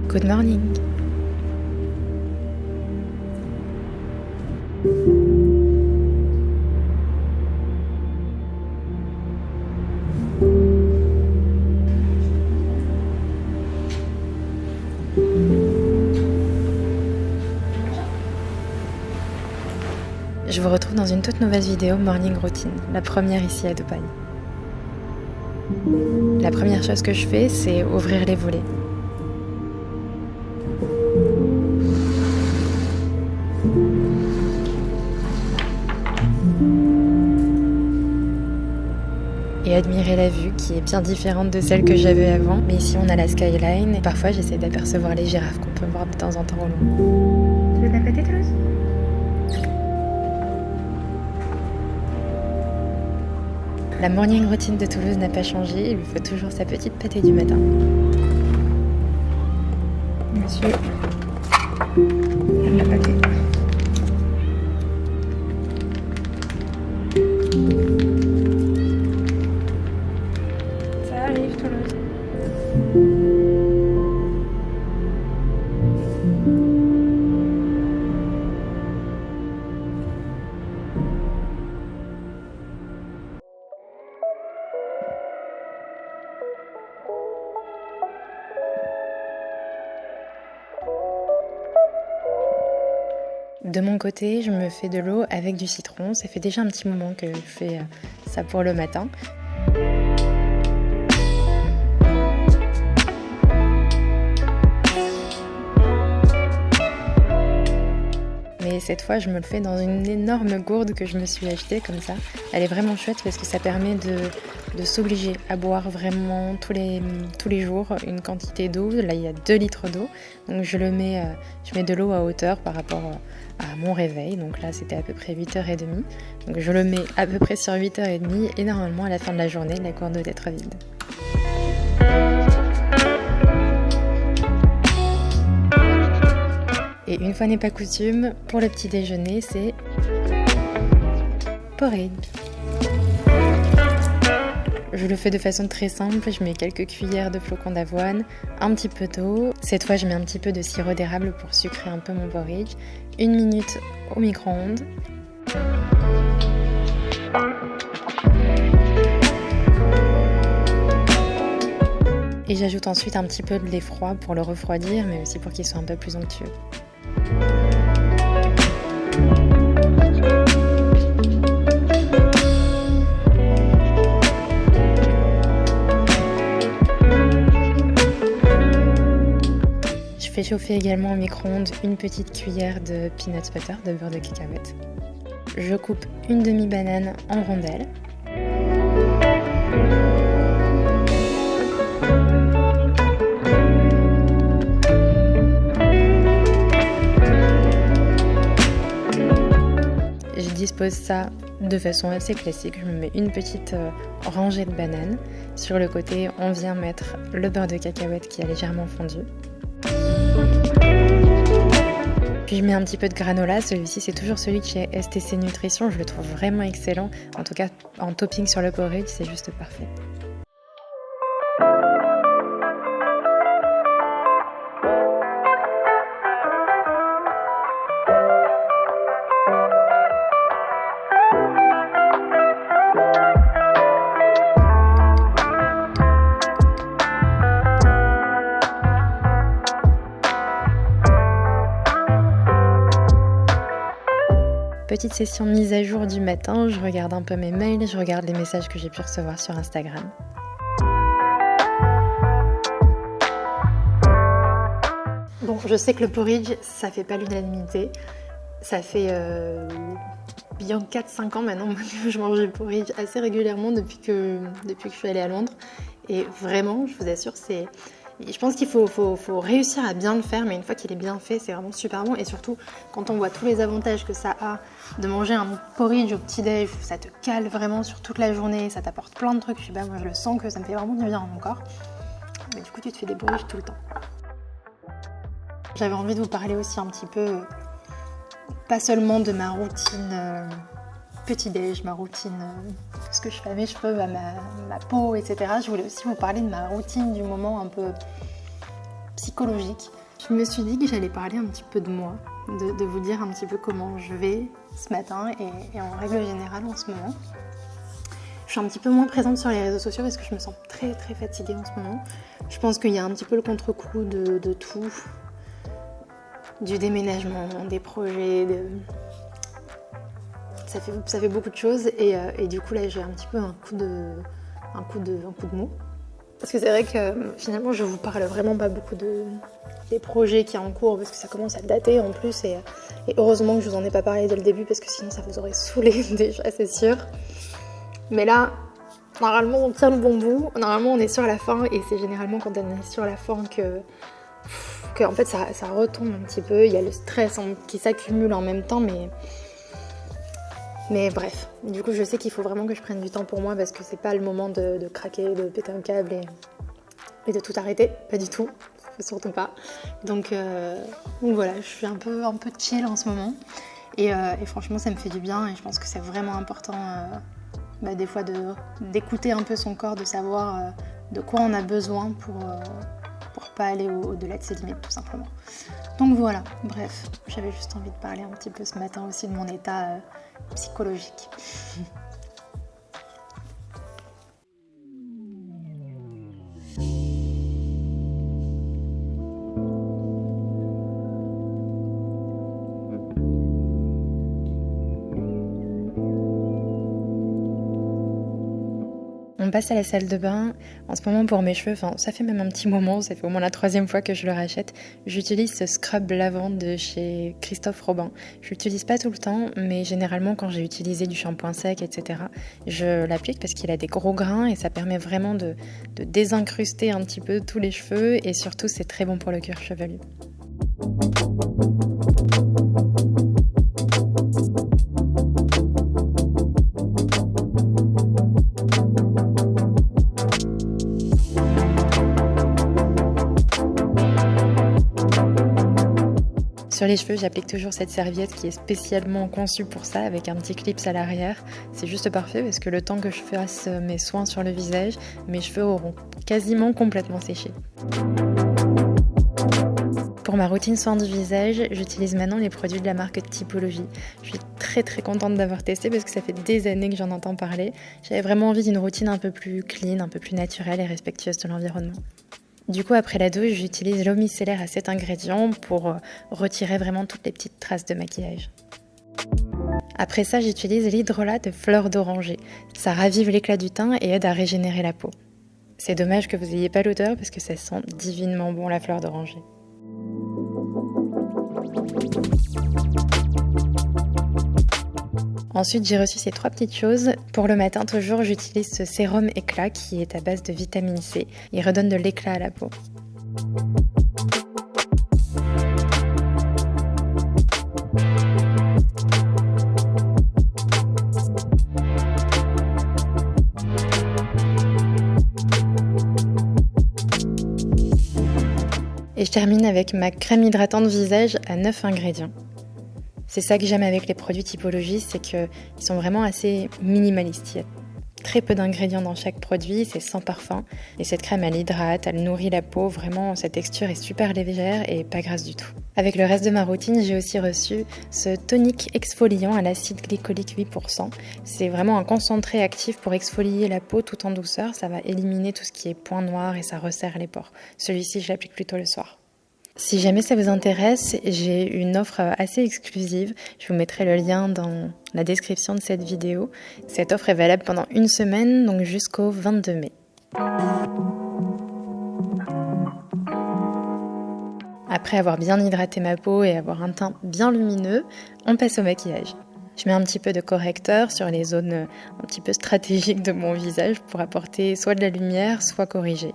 Good morning. Je vous retrouve dans une toute nouvelle vidéo Morning Routine, la première ici à Dubaï. La première chose que je fais, c'est ouvrir les volets. Et admirer la vue qui est bien différente de celle que j'avais avant. Mais ici on a la skyline et parfois j'essaie d'apercevoir les girafes qu'on peut voir de temps en temps au loin. Tu veux de la pâté, Toulouse? La morning routine de Toulouse n'a pas changé, il lui faut toujours sa petite pâtée du matin. Monsieur, de la pâté. Ça arrive, Toulouse. De mon côté, je me fais de l'eau avec du citron. Ça fait déjà un petit moment que je fais ça pour le matin. Mais cette fois, je me le fais dans une énorme gourde que je me suis achetée comme ça. Elle est vraiment chouette parce que ça permet de s'obliger à boire vraiment tous les jours une quantité d'eau. Là, il y a 2 litres d'eau. Donc je mets de l'eau à hauteur par rapport à mon réveil. Donc là, c'était à peu près 8h30. Donc je le mets à peu près sur 8h30 et normalement, à la fin de la journée, la gourde doit être vide. Et une fois n'est pas coutume, pour le petit déjeuner, c'est porridge. Je le fais de façon très simple, je mets quelques cuillères de flocons d'avoine, un petit peu d'eau. Cette fois, je mets un petit peu de sirop d'érable pour sucrer un peu mon porridge. 1 minute au micro-ondes. Et j'ajoute ensuite un petit peu de lait froid pour le refroidir, mais aussi pour qu'il soit un peu plus onctueux. Je fais chauffer également au micro-ondes une petite cuillère de peanut butter, de beurre de cacahuète. Je coupe une demi-banane en rondelles. Je dispose ça de façon assez classique. Je me mets une petite rangée de bananes. Sur le côté, on vient mettre le beurre de cacahuète qui a légèrement fondu. Puis je mets un petit peu de granola. Celui-ci, c'est toujours celui de chez STC Nutrition. Je le trouve vraiment excellent. En tout cas, en topping sur le porridge, c'est juste parfait. Petite session mise à jour du matin, je regarde un peu mes mails, je regarde les messages que j'ai pu recevoir sur Instagram. Bon, je sais que le porridge, ça fait pas l'unanimité. Ça fait bien 4-5 ans maintenant que je mange du porridge assez régulièrement depuis que je suis allée à Londres. Et vraiment, je vous assure, je pense qu'il faut réussir à bien le faire, mais une fois qu'il est bien fait, c'est vraiment super bon. Et surtout, quand on voit tous les avantages que ça a de manger un porridge au petit-déj, ça te cale vraiment sur toute la journée, ça t'apporte plein de trucs. Moi, je le sens que ça me fait vraiment du bien à mon corps. mais du coup tu te fais des bruits tout le temps. J'avais envie de vous parler aussi un petit peu, pas seulement de ma routine petit-déj, ma routine, ce que je fais à mes cheveux, à ma peau, etc. Je voulais aussi vous parler de ma routine du moment un peu psychologique. Je me suis dit que j'allais parler un petit peu de moi, de vous dire un petit peu comment je vais ce matin et en règle générale en ce moment. Je suis un petit peu moins présente sur les réseaux sociaux parce que je me sens très très fatiguée en ce moment. Je pense qu'il y a un petit peu le contre-coup de tout, du déménagement, des projets, ça fait beaucoup de choses et du coup là j'ai un petit peu un coup de mou. Parce que c'est vrai que finalement je vous parle vraiment pas beaucoup des projets qui sont en cours parce que ça commence à dater en plus et heureusement que je vous en ai pas parlé dès le début parce que sinon ça vous aurait saoulé déjà, c'est sûr. Mais là, normalement on tient le bon bout, normalement on est sur la fin et c'est généralement quand on est sur la fin que en fait ça retombe un petit peu, il y a le stress qui s'accumule en même temps mais bref, du coup je sais qu'il faut vraiment que je prenne du temps pour moi parce que c'est pas le moment de craquer, de péter un câble et de tout arrêter, pas du tout, surtout pas. Donc voilà, je suis un peu chill en ce moment et franchement ça me fait du bien et je pense que c'est vraiment important des fois d'écouter un peu son corps, de savoir de quoi on a besoin pour pas aller au-delà de ses limites tout simplement. Donc voilà, bref, j'avais juste envie de parler un petit peu ce matin aussi de mon état psychologique. On passe à la salle de bain. En ce moment pour mes cheveux, ça fait même un petit moment, ça fait au moins la 3e fois que je le rachète. J'utilise ce scrub lavande de chez Christophe Robin. Je l'utilise pas tout le temps, mais généralement quand j'ai utilisé du shampoing sec, etc., je l'applique parce qu'il a des gros grains et ça permet vraiment de désincruster un petit peu tous les cheveux et surtout c'est très bon pour le cuir chevelu. Sur les cheveux, j'applique toujours cette serviette qui est spécialement conçue pour ça, avec un petit clip à l'arrière. C'est juste parfait parce que le temps que je fasse mes soins sur le visage, mes cheveux auront quasiment complètement séché. Pour ma routine soin du visage, j'utilise maintenant les produits de la marque Typologie. Je suis très très contente d'avoir testé parce que ça fait des années que j'en entends parler. J'avais vraiment envie d'une routine un peu plus clean, un peu plus naturelle et respectueuse de l'environnement. Du coup, après la douche, j'utilise l'eau micellaire à 7 ingrédients pour retirer vraiment toutes les petites traces de maquillage. Après ça, j'utilise l'hydrolat de fleur d'oranger. Ça ravive l'éclat du teint et aide à régénérer la peau. C'est dommage que vous n'ayez pas l'odeur parce que ça sent divinement bon la fleur d'oranger. Ensuite, j'ai reçu ces 3 petites choses. Pour le matin, toujours, j'utilise ce sérum éclat qui est à base de vitamine C. Il redonne de l'éclat à la peau. Et je termine avec ma crème hydratante visage à 9 ingrédients. C'est ça que j'aime avec les produits Typologie, c'est qu'ils sont vraiment assez minimalistes. Il y a très peu d'ingrédients dans chaque produit, c'est sans parfum. Et cette crème, elle hydrate, elle nourrit la peau, vraiment sa texture est super légère et pas grasse du tout. Avec le reste de ma routine, j'ai aussi reçu ce tonique exfoliant à l'acide glycolique 8%. C'est vraiment un concentré actif pour exfolier la peau tout en douceur, ça va éliminer tout ce qui est points noirs et ça resserre les pores. Celui-ci, je l'applique plutôt le soir. Si jamais ça vous intéresse, j'ai une offre assez exclusive. Je vous mettrai le lien dans la description de cette vidéo. Cette offre est valable pendant 1 semaine, donc jusqu'au 22 mai. Après avoir bien hydraté ma peau et avoir un teint bien lumineux, on passe au maquillage. Je mets un petit peu de correcteur sur les zones un petit peu stratégiques de mon visage pour apporter soit de la lumière, soit corriger.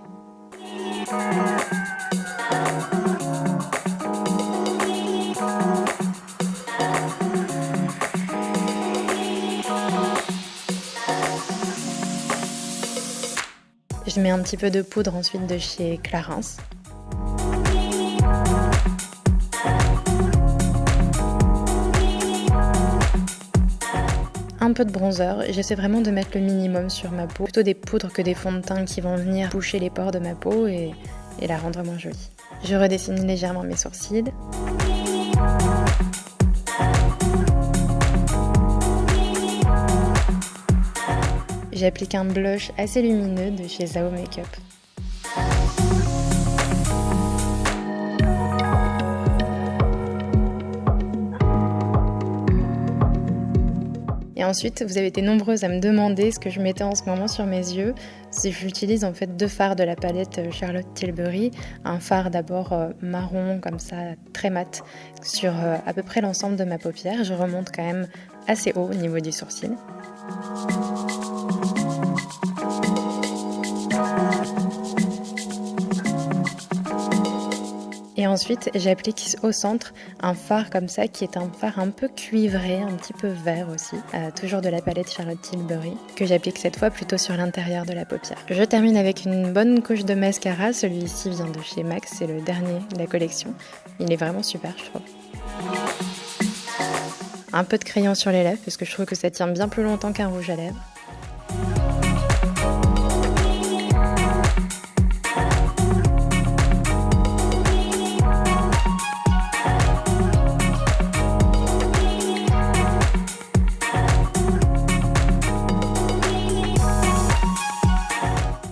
Je mets un petit peu de poudre ensuite de chez Clarins. Un peu de bronzer, j'essaie vraiment de mettre le minimum sur ma peau, plutôt des poudres que des fonds de teint qui vont venir boucher les pores de ma peau et la rendre moins jolie. Je redessine légèrement mes sourcils. J'applique un blush assez lumineux de chez Zao Makeup. Et ensuite, vous avez été nombreuses à me demander ce que je mettais en ce moment sur mes yeux. J'utilise en fait 2 fards de la palette Charlotte Tilbury. Un fard d'abord marron, comme ça, très mat, sur à peu près l'ensemble de ma paupière. Je remonte quand même assez haut au niveau du sourcil. Et ensuite, j'applique au centre un fard comme ça, qui est un fard un peu cuivré, un petit peu vert aussi, toujours de la palette Charlotte Tilbury, que j'applique cette fois plutôt sur l'intérieur de la paupière. Je termine avec une bonne couche de mascara, celui-ci vient de chez MAC, c'est le dernier de la collection. Il est vraiment super, je trouve. Un peu de crayon sur les lèvres, parce que je trouve que ça tient bien plus longtemps qu'un rouge à lèvres.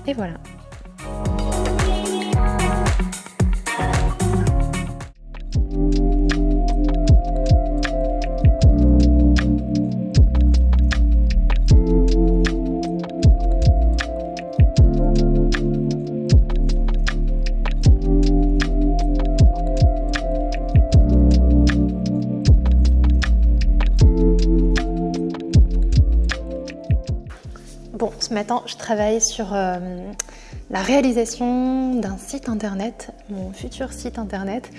Et voilà. Bon, ce matin, je travaille sur la réalisation d'un site internet, mon futur site internet.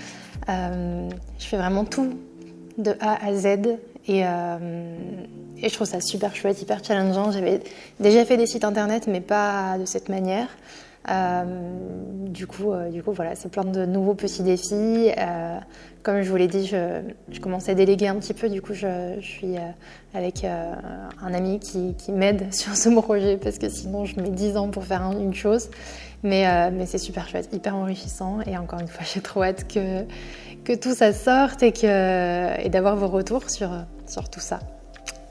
Je fais vraiment tout de A à Z et je trouve ça super chouette, hyper challengeant. J'avais déjà fait des sites internet, mais pas de cette manière. Du coup, voilà, c'est plein de nouveaux petits défis. Comme je vous l'ai dit, je commence à déléguer un petit peu. Du coup, je suis avec un ami qui m'aide sur ce projet parce que sinon, je mets 10 ans pour faire une chose. Mais c'est super chouette, hyper enrichissant. Et encore une fois, j'ai trop hâte que tout ça sorte et d'avoir vos retours sur tout ça.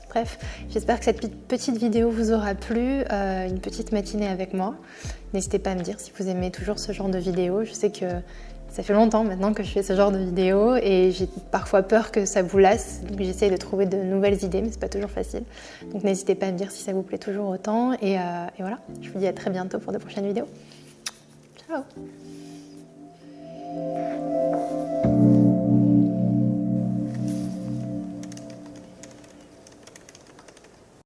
Bref, j'espère que cette petite vidéo vous aura plu, une petite matinée avec moi. N'hésitez pas à me dire si vous aimez toujours ce genre de vidéo. Je sais que ça fait longtemps maintenant que je fais ce genre de vidéo et j'ai parfois peur que ça vous lasse. Donc j'essaye de trouver de nouvelles idées, mais c'est pas toujours facile. Donc n'hésitez pas à me dire si ça vous plaît toujours autant. Et voilà, je vous dis à très bientôt pour de prochaines vidéos. Ciao!